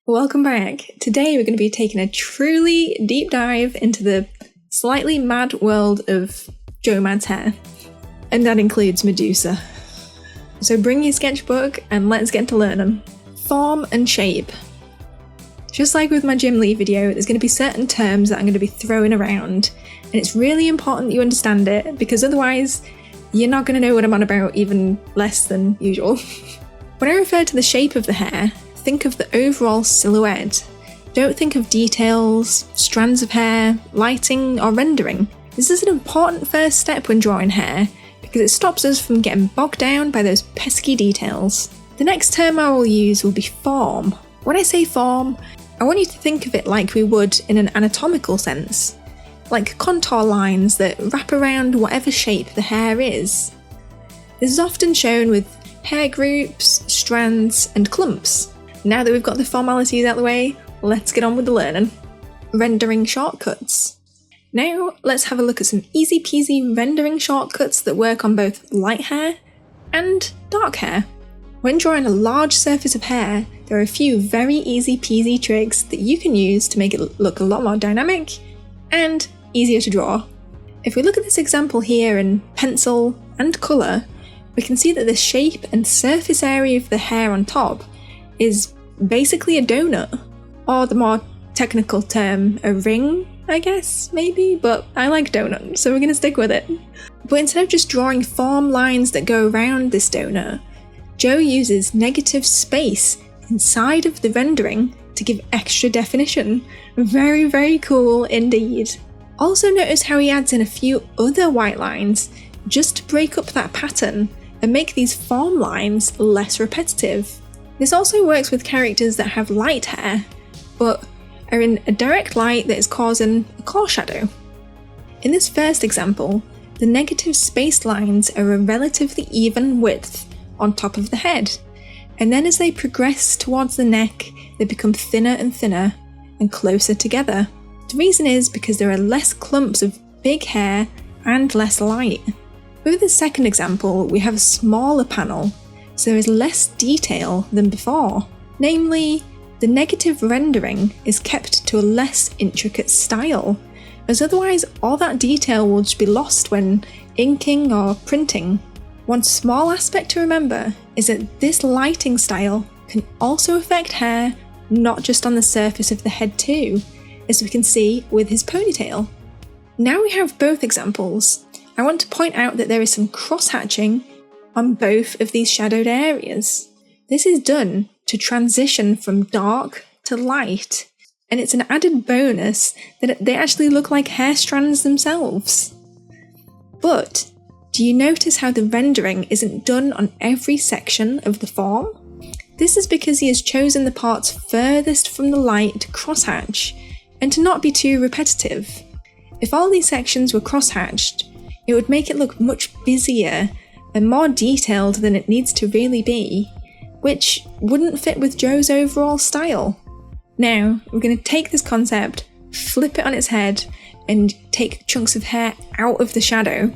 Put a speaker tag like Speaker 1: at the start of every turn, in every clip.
Speaker 1: Welcome back. Today we're going to be taking a truly deep dive into the slightly mad world of Joe Mad's hair. And that includes Medusa. So bring your sketchbook and let's get to learning. Form and shape. Just like with my Jim Lee video, there's going to be certain terms that I'm going to be throwing around, and it's really important that you understand it, because otherwise you're not going to know what I'm on about, even less than usual. When I refer to the shape of the hair, think of the overall silhouette. Don't think of details, strands of hair, lighting, or rendering. This is an important first step when drawing hair, because it stops us from getting bogged down by those pesky details. The next term I will use will be form. When I say form, I want you to think of it like we would in an anatomical sense, like contour lines that wrap around whatever shape the hair is. This is often shown with hair groups, strands, and clumps. Now that we've got the formalities out of the way, let's get on with the learning. Rendering shortcuts. Now let's have a look at some easy peasy rendering shortcuts that work on both light hair and dark hair. When drawing a large surface of hair, there are a few very easy peasy tricks that you can use to make it look a lot more dynamic and easier to draw. If we look at this example here in pencil and colour, we can see that the shape and surface area of the hair on top is basically a donut, or the more technical term, a ring, I guess, maybe, but I like donut, so we're going to stick with it. But instead of just drawing form lines that go around this donut, Joe uses negative space inside of the rendering to give extra definition. Very, very cool indeed. Also notice how he adds in a few other white lines just to break up that pattern and make these form lines less repetitive. This also works with characters that have light hair, but are in a direct light that is causing a core shadow. In this first example, the negative space lines are a relatively even width on top of the head, and then as they progress towards the neck, they become thinner and thinner and closer together. The reason is because there are less clumps of big hair and less light. With the second example, we have a smaller panel, so there is less detail than before. Namely, the negative rendering is kept to a less intricate style, as otherwise all that detail will just be lost when inking or printing. One small aspect to remember is that this lighting style can also affect hair, not just on the surface of the head too, as we can see with his ponytail. Now we have both examples, I want to point out that there is some cross-hatching on both of these shadowed areas. This is done to transition from dark to light, and it's an added bonus that they actually look like hair strands themselves. But do you notice how the rendering isn't done on every section of the form? This is because he has chosen the parts furthest from the light to crosshatch, and to not be too repetitive. If all these sections were crosshatched, it would make it look much busier and more detailed than it needs to really be, which wouldn't fit with Joe's overall style. Now, we're going to take this concept, flip it on its head, and take chunks of hair out of the shadow.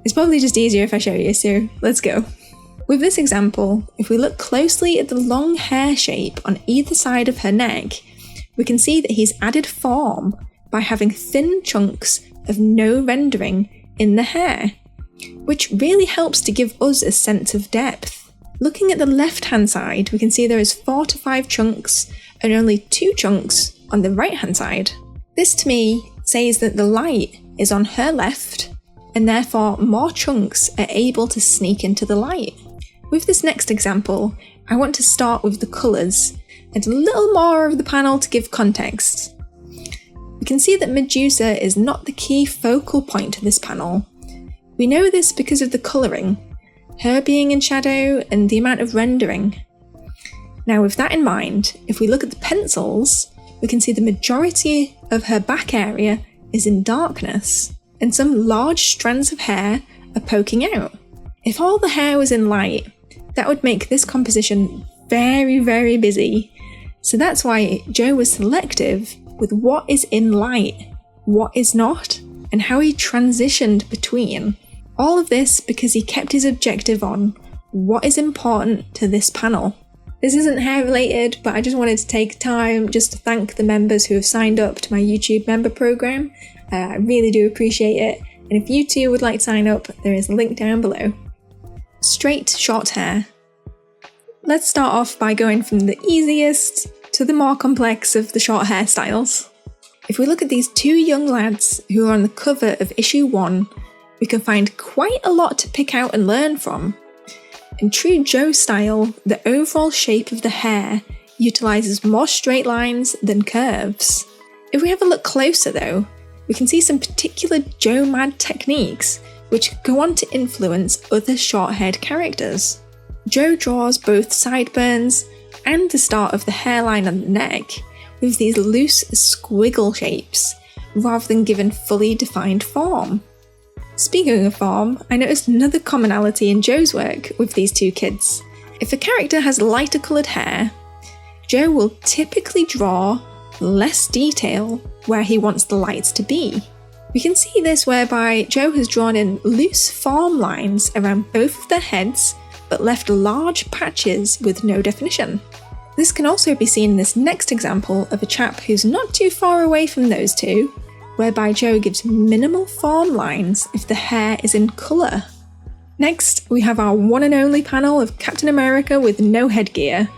Speaker 1: It's probably just easier if I show you, so let's go. With this example, if we look closely at the long hair shape on either side of her neck, we can see that he's added form by having thin chunks of no rendering in the hair, which really helps to give us a sense of depth. Looking at the left-hand side, we can see there is 4 to 5 chunks and only 2 chunks on the right-hand side. This to me says that the light is on her left, and therefore more chunks are able to sneak into the light. With this next example, I want to start with the colours and a little more of the panel to give context. We can see that Medusa is not the key focal point of this panel. We know this because of the colouring, her being in shadow and the amount of rendering. Now with that in mind, if we look at the pencils, we can see the majority of her back area is in darkness, and some large strands of hair are poking out. If all the hair was in light, that would make this composition very, very busy. So that's why Joe was selective with what is in light, what is not, and how he transitioned between. All of this because he kept his objective on what is important to this panel. This isn't hair related, but I just wanted to take time just to thank the members who have signed up to my YouTube member program. I really do appreciate it. And if you too would like to sign up, there is a link down below. Straight short hair. Let's start off by going from the easiest to the more complex of the short hairstyles. If we look at these two young lads who are on the cover of issue 1, we can find quite a lot to pick out and learn from. In true Joe style, the overall shape of the hair utilises more straight lines than curves. If we have a look closer though, we can see some particular Joe Mad techniques which go on to influence other short-haired characters. Joe draws both sideburns and the start of the hairline on the neck with these loose squiggle shapes, rather than given fully defined form. Speaking of form, I noticed another commonality in Joe's work with these two kids. If a character has lighter coloured hair, Joe will typically draw less detail where he wants the lights to be. We can see this whereby Joe has drawn in loose form lines around both of their heads, but left large patches with no definition. This can also be seen in this next example of a chap who's not too far away from those two, whereby Joe gives minimal form lines if the hair is in colour. Next, we have our one and only panel of Captain America with no headgear,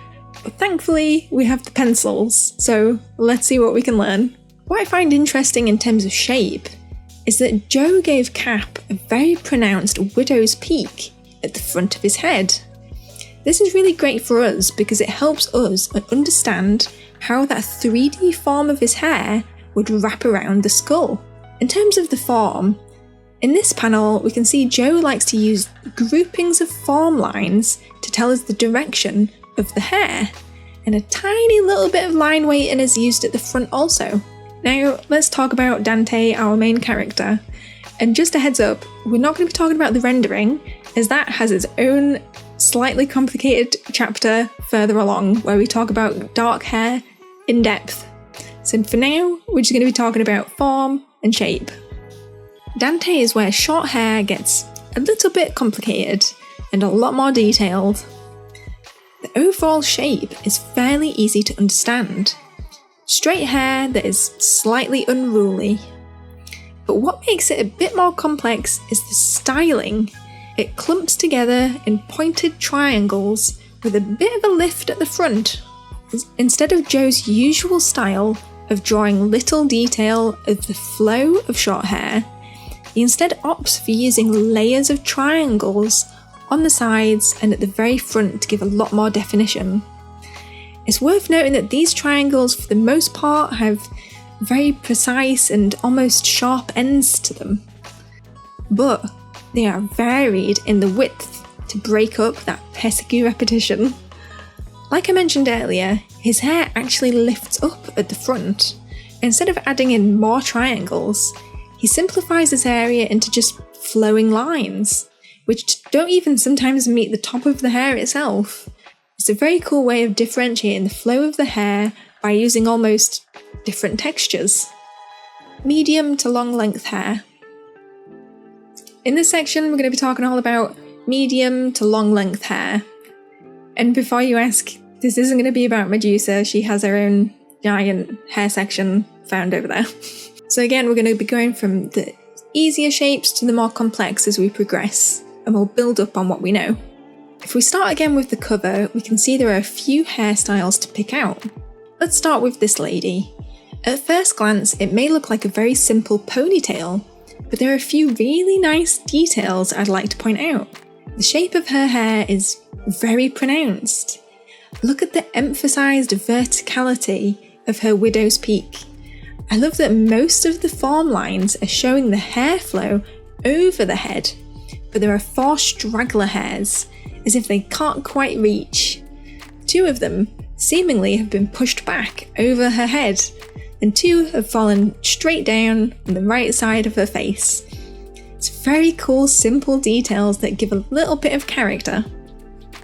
Speaker 1: but thankfully we have the pencils, so let's see what we can learn. What I find interesting in terms of shape is that Joe gave Cap a very pronounced widow's peak at the front of his head. This is really great for us because it helps us understand how that 3D form of his hair would wrap around the skull. In terms of the form, in this panel we can see Joe likes to use groupings of form lines to tell us the direction of the hair, and a tiny little bit of line weighting is used at the front also. Now let's talk about Dante, our main character. And just a heads up, we're not going to be talking about the rendering, as that has its own slightly complicated chapter further along where we talk about dark hair in depth. So for now, we're just going to be talking about form and shape. Dante is where short hair gets a little bit complicated and a lot more detailed. The overall shape is fairly easy to understand. Straight hair that is slightly unruly. But what makes it a bit more complex is the styling. It clumps together in pointed triangles with a bit of a lift at the front. Instead of Joe's usual style of drawing little detail of the flow of short hair, he instead opts for using layers of triangles on the sides and at the very front to give a lot more definition. It's worth noting that these triangles for the most part have very precise and almost sharp ends to them, but they are varied in the width to break up that pesky repetition. Like I mentioned earlier, his hair actually lifts up at the front. Instead of adding in more triangles, he simplifies this area into just flowing lines, which don't even sometimes meet the top of the hair itself. It's a very cool way of differentiating the flow of the hair by using almost different textures. Medium to long length hair. In this section, we're going to be talking all about medium to long length hair. And before you ask, this isn't going to be about Medusa. She has her own giant hair section found over there. So again, we're going to be going from the easier shapes to the more complex as we progress, and we'll build up on what we know. If we start again with the cover, we can see there are a few hairstyles to pick out. Let's start with this lady. At first glance, it may look like a very simple ponytail, but there are a few really nice details I'd like to point out. The shape of her hair is very pronounced. Look at the emphasised verticality of her widow's peak. I love that most of the form lines are showing the hair flow over the head, but there are 4 straggler hairs, as if they can't quite reach. 2 of them seemingly have been pushed back over her head, and 2 have fallen straight down on the right side of her face. It's very cool, simple details that give a little bit of character.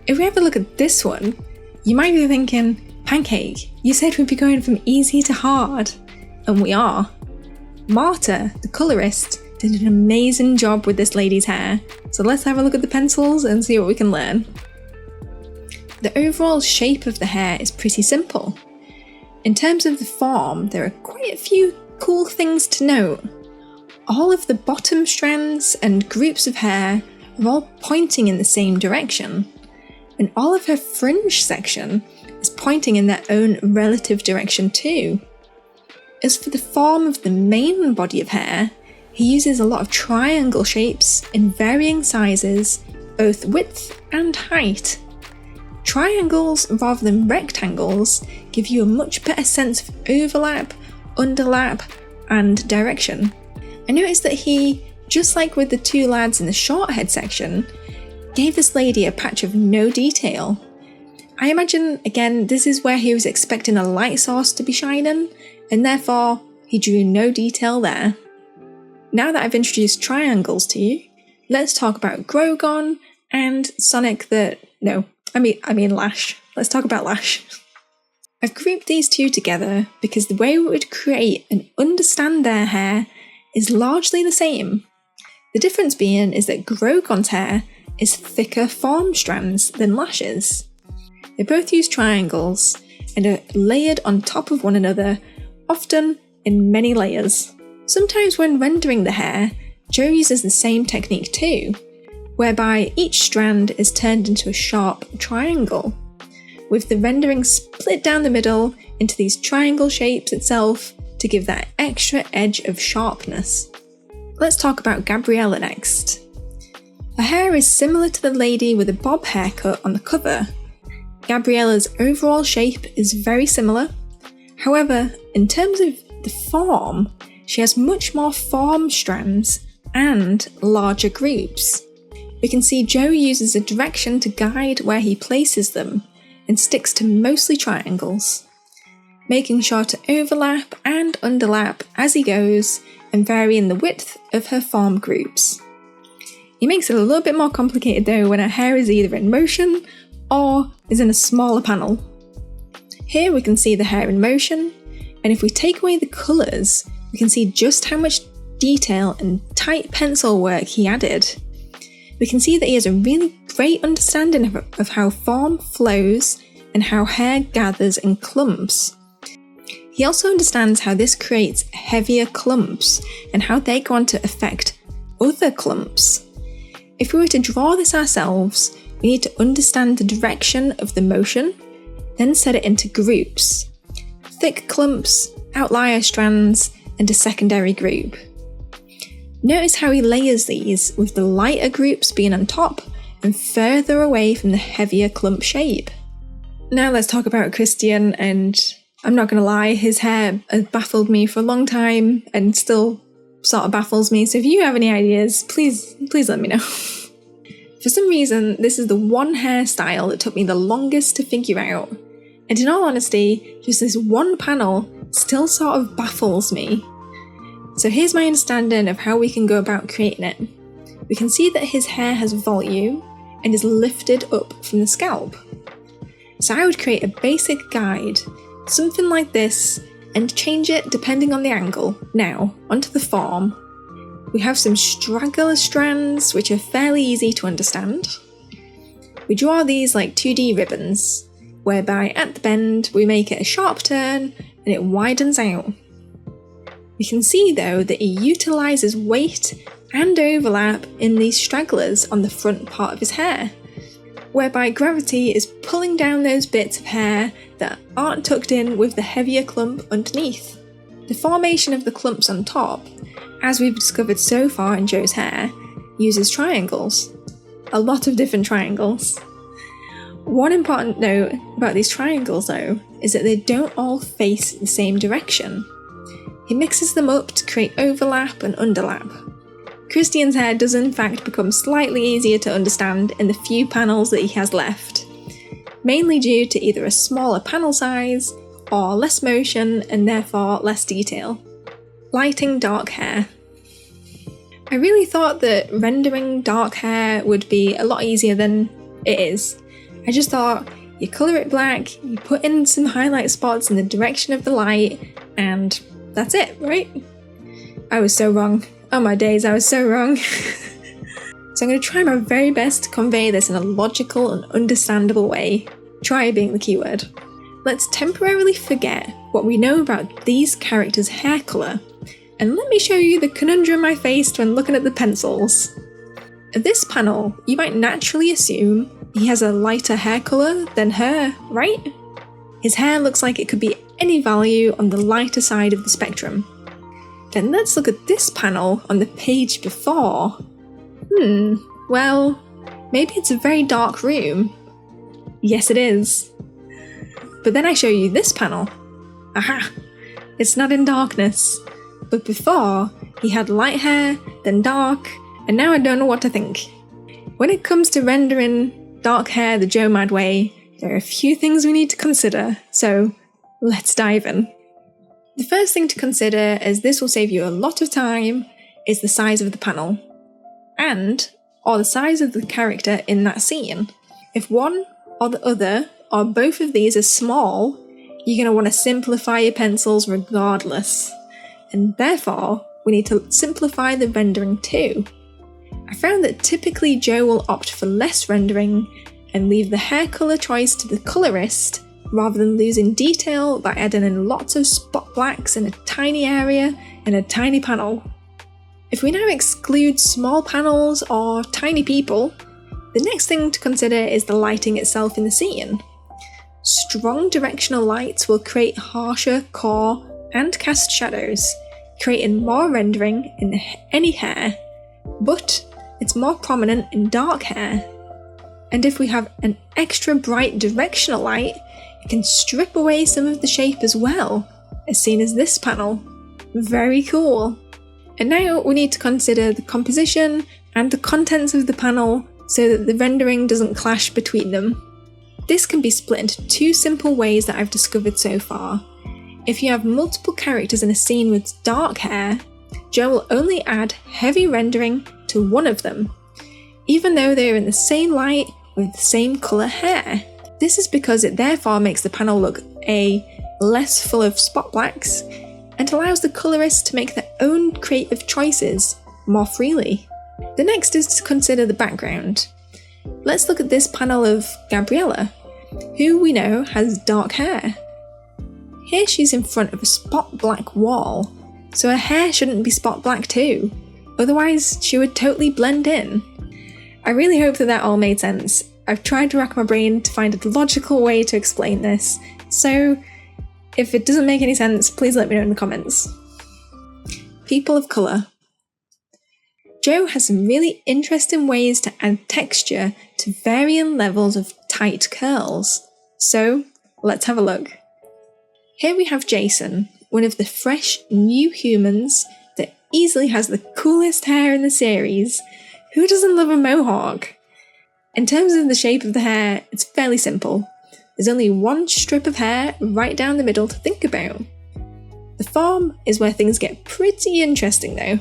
Speaker 1: If we have a look at this one, you might be thinking, Pancake, you said we'd be going from easy to hard, and we are. Marta, the colourist, did an amazing job with this lady's hair, so let's have a look at the pencils and see what we can learn. The overall shape of the hair is pretty simple. In terms of the form, there are quite a few cool things to note. All of the bottom strands and groups of hair are all pointing in the same direction, and all of her fringe section is pointing in their own relative direction too. As for the form of the main body of hair, he uses a lot of triangle shapes in varying sizes, both width and height. Triangles rather than rectangles give you a much better sense of overlap, underlap, and direction. I noticed that he, just like with the two lads in the short head section, gave this lady a patch of no detail. I imagine, again, this is where he was expecting a light source to be shining, and therefore he drew no detail there. Now that I've introduced triangles to you, let's talk about Grogon and Sonic Lash. Let's talk about Lash. I've grouped these two together because the way we would create and understand their hair is largely the same. The difference being is that Grogon's hair is thicker form strands than Lash's. They both use triangles and are layered on top of one another, often in many layers. Sometimes when rendering the hair, Joe uses the same technique too, whereby each strand is turned into a sharp triangle, with the rendering split down the middle into these triangle shapes itself to give that extra edge of sharpness. Let's talk about Gabriella next. Her hair is similar to the lady with a bob haircut on the cover. Gabriella's overall shape is very similar. However, in terms of the form, she has much more form strands and larger groups. We can see Joe uses a direction to guide where he places them and sticks to mostly triangles, making sure to overlap and underlap as he goes and varying the width of her form groups. He makes it a little bit more complicated though when her hair is either in motion or is in a smaller panel. Here we can see the hair in motion, and if we take away the colours, we can see just how much detail and tight pencil work he added. We can see that he has a really great understanding of how form flows and how hair gathers in clumps. He also understands how this creates heavier clumps and how they go on to affect other clumps. If we were to draw this ourselves, we need to understand the direction of the motion, then set it into groups. Thick clumps, outlier strands, and a secondary group. Notice how he layers these, with the lighter groups being on top and further away from the heavier clump shape. Now let's talk about Christian, and I'm not going to lie, his hair has baffled me for a long time and still sort of baffles me, so if you have any ideas, please let me know. For some reason, this is the one hairstyle that took me the longest to figure out, and in all honesty, just this one panel still sort of baffles me. So here's my understanding of how we can go about creating it. We can see that his hair has volume and is lifted up from the scalp. So I would create a basic guide, something like this, and change it depending on the angle. Now, onto the form. We have some straggler strands, which are fairly easy to understand. We draw these like 2D ribbons, whereby at the bend we make it a sharp turn and it widens out. We can see though that he utilises weight and overlap in these stragglers on the front part of his hair, whereby gravity is pulling down those bits of hair that aren't tucked in with the heavier clump underneath. The formation of the clumps on top, as we've discovered so far in Joe's hair, uses triangles. A lot of different triangles. One important note about these triangles though, is that they don't all face the same direction. He mixes them up to create overlap and underlap. Christian's hair does in fact become slightly easier to understand in the few panels that he has left, mainly due to either a smaller panel size or less motion and therefore less detail. Lighting dark hair. I really thought that rendering dark hair would be a lot easier than it is. I just thought you colour it black, you put in some highlight spots in the direction of the light, and that's it, right? I was so wrong. Oh my days, I was so wrong. So I'm going to try my very best to convey this in a logical and understandable way. Try being the keyword. Let's temporarily forget what we know about these characters' hair colour, and let me show you the conundrum I faced when looking at the pencils. At this panel, you might naturally assume he has a lighter hair colour than her, right? His hair looks like it could be any value on the lighter side of the spectrum. Then let's look at this panel on the page before. Well, maybe it's a very dark room. Yes, it is. But then I show you this panel. Aha! It's not in darkness. But before, he had light hair, then dark, and now I don't know what to think. When it comes to rendering dark hair the Joe Mad way, there are a few things we need to consider, so let's dive in. The first thing to consider, as this will save you a lot of time, is the size of the panel. Or the size of the character in that scene. If one or the other, or both of these are small, you're going to want to simplify your pencils regardless. And therefore, we need to simplify the rendering too. I found that typically Joe will opt for less rendering and leave the hair colour choice to the colourist, rather than losing detail by adding in lots of spot blacks in a tiny area in a tiny panel. If we now exclude small panels or tiny people, the next thing to consider is the lighting itself in the scene. Strong directional lights will create harsher core and cast shadows, creating more rendering in any hair, but it's more prominent in dark hair. And if we have an extra bright directional light, it can strip away some of the shape as well, as seen as this panel. Very cool. And now we need to consider the composition and the contents of the panel so that the rendering doesn't clash between them. This can be split into two simple ways that I've discovered so far. If you have multiple characters in a scene with dark hair, Joe will only add heavy rendering to one of them, even though they are in the same light with the same colour hair. This is because it therefore makes the panel look less full of spot blacks, and allows the colourist to make their own creative choices more freely. The next is to consider the background. Let's look at this panel of Gabriella, who we know has dark hair. Here she's in front of a spot black wall, so her hair shouldn't be spot black too, otherwise she would totally blend in. I really hope that all made sense. I've tried to rack my brain to find a logical way to explain this, so if it doesn't make any sense, please let me know in the comments. People of colour. Joe has some really interesting ways to add texture to varying levels of tight curls. So, let's have a look. Here we have Jason, one of the fresh new humans that easily has the coolest hair in the series. Who doesn't love a mohawk? In terms of the shape of the hair, it's fairly simple. There's only one strip of hair right down the middle to think about. The form is where things get pretty interesting though.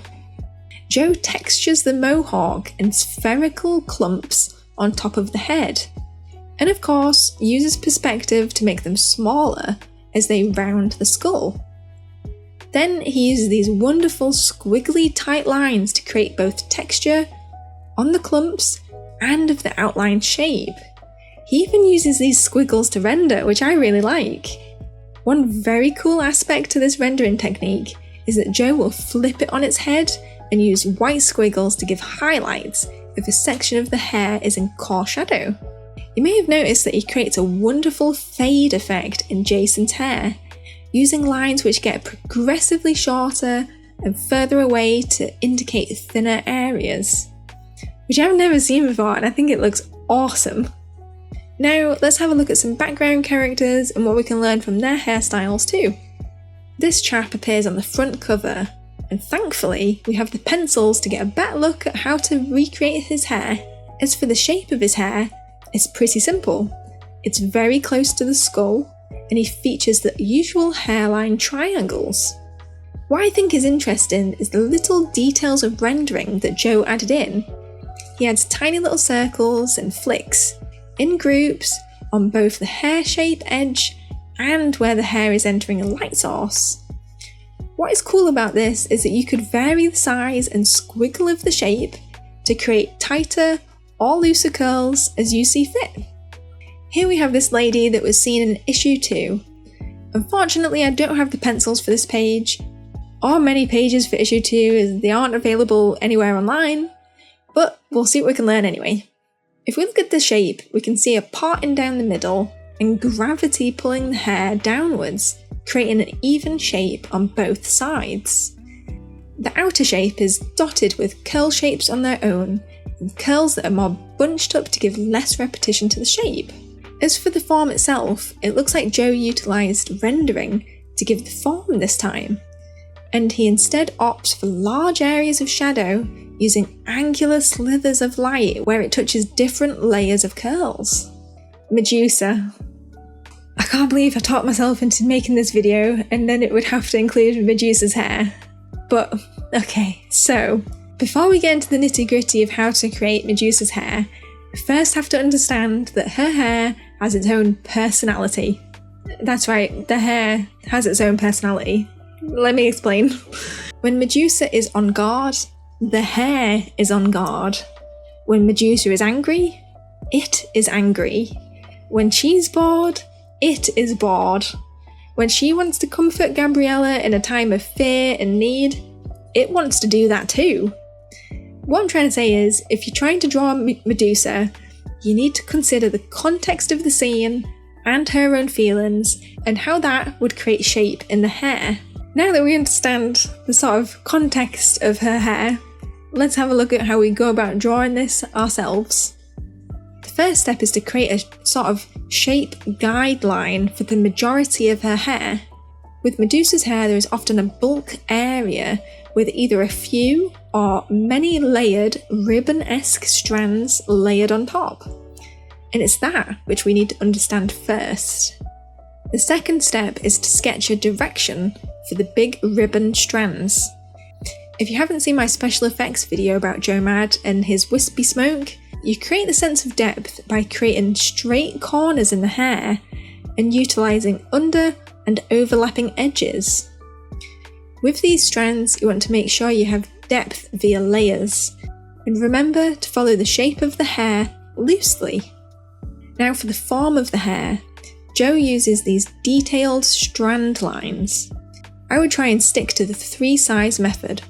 Speaker 1: Joe textures the mohawk in spherical clumps on top of the head, and of course uses perspective to make them smaller as they round the skull. Then he uses these wonderful squiggly tight lines to create both texture on the clumps and of the outline shape. He even uses these squiggles to render, which I really like. One very cool aspect to this rendering technique is that Joe will flip it on its head and use white squiggles to give highlights if a section of the hair is in core shadow. You may have noticed that he creates a wonderful fade effect in Jason's hair, using lines which get progressively shorter and further away to indicate thinner areas, which I've never seen before, and I think it looks awesome. Now let's have a look at some background characters and what we can learn from their hairstyles too. This chap appears on the front cover, and thankfully we have the pencils to get a better look at how to recreate his hair. As for the shape of his hair, it's pretty simple. It's very close to the skull, and he features the usual hairline triangles. What I think is interesting is the little details of rendering that Joe added in. He adds tiny little circles and flicks, in groups, on both the hair shape edge and where the hair is entering a light source. What is cool about this is that you could vary the size and squiggle of the shape to create tighter or looser curls as you see fit. Here we have this lady that was seen in issue 2. Unfortunately, I don't have the pencils for this page, or many pages for issue 2 as they aren't available anywhere online, but we'll see what we can learn anyway. If we look at the shape, we can see a parting down the middle and gravity pulling the hair downwards, creating an even shape on both sides. The outer shape is dotted with curl shapes on their own, and curls that are more bunched up to give less repetition to the shape. As for the form itself, it looks like Joe utilised rendering to give the form this time, and he instead opts for large areas of shadow using angular slithers of light where it touches different layers of curls. Medusa. I can't believe I talked myself into making this video and then it would have to include Medusa's hair. But, okay, so before we get into the nitty-gritty of how to create Medusa's hair, we first have to understand that her hair has its own personality. That's right, the hair has its own personality. Let me explain. When Medusa is on guard, the hair is on guard. When Medusa is angry, it is angry. When she's bored, it is bored. When she wants to comfort Gabriella in a time of fear and need, it wants to do that too. What I'm trying to say is, if you're trying to draw Medusa, you need to consider the context of the scene and her own feelings and how that would create shape in the hair. Now that we understand the sort of context of her hair, let's have a look at how we go about drawing this ourselves. The first step is to create a sort of shape guideline for the majority of her hair. With Medusa's hair, there is often a bulk area with either a few or many layered ribbon-esque strands layered on top. And it's that which we need to understand first. The second step is to sketch a direction for the big ribbon strands. If you haven't seen my special effects video about Joe Mad and his wispy smoke, you create the sense of depth by creating straight corners in the hair and utilising under and overlapping edges. With these strands, you want to make sure you have depth via layers, and remember to follow the shape of the hair loosely. Now for the form of the hair, Joe uses these detailed strand lines. I would try and stick to the 3 size method.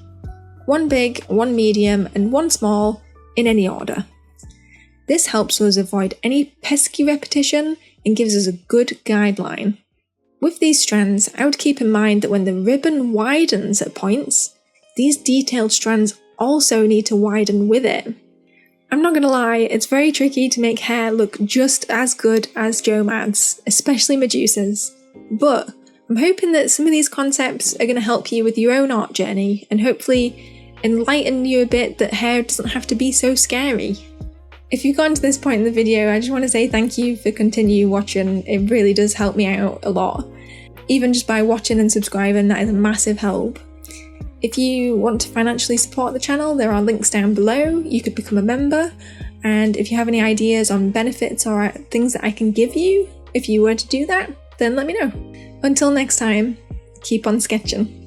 Speaker 1: 1 big, 1 medium, and 1 small, in any order. This helps us avoid any pesky repetition and gives us a good guideline. With these strands, I would keep in mind that when the ribbon widens at points, these detailed strands also need to widen with it. I'm not gonna lie, it's very tricky to make hair look just as good as Joe Mad's, especially Medusa's. But I'm hoping that some of these concepts are going to help you with your own art journey and hopefully enlighten you a bit that hair doesn't have to be so scary. If you've gotten to this point in the video, I just want to say thank you for continuing watching. It really does help me out a lot. Even just by watching and subscribing, that is a massive help. If you want to financially support the channel, there are links down below. You could become a member. And if you have any ideas on benefits or things that I can give you, if you were to do that, then let me know. Until next time, keep on sketching.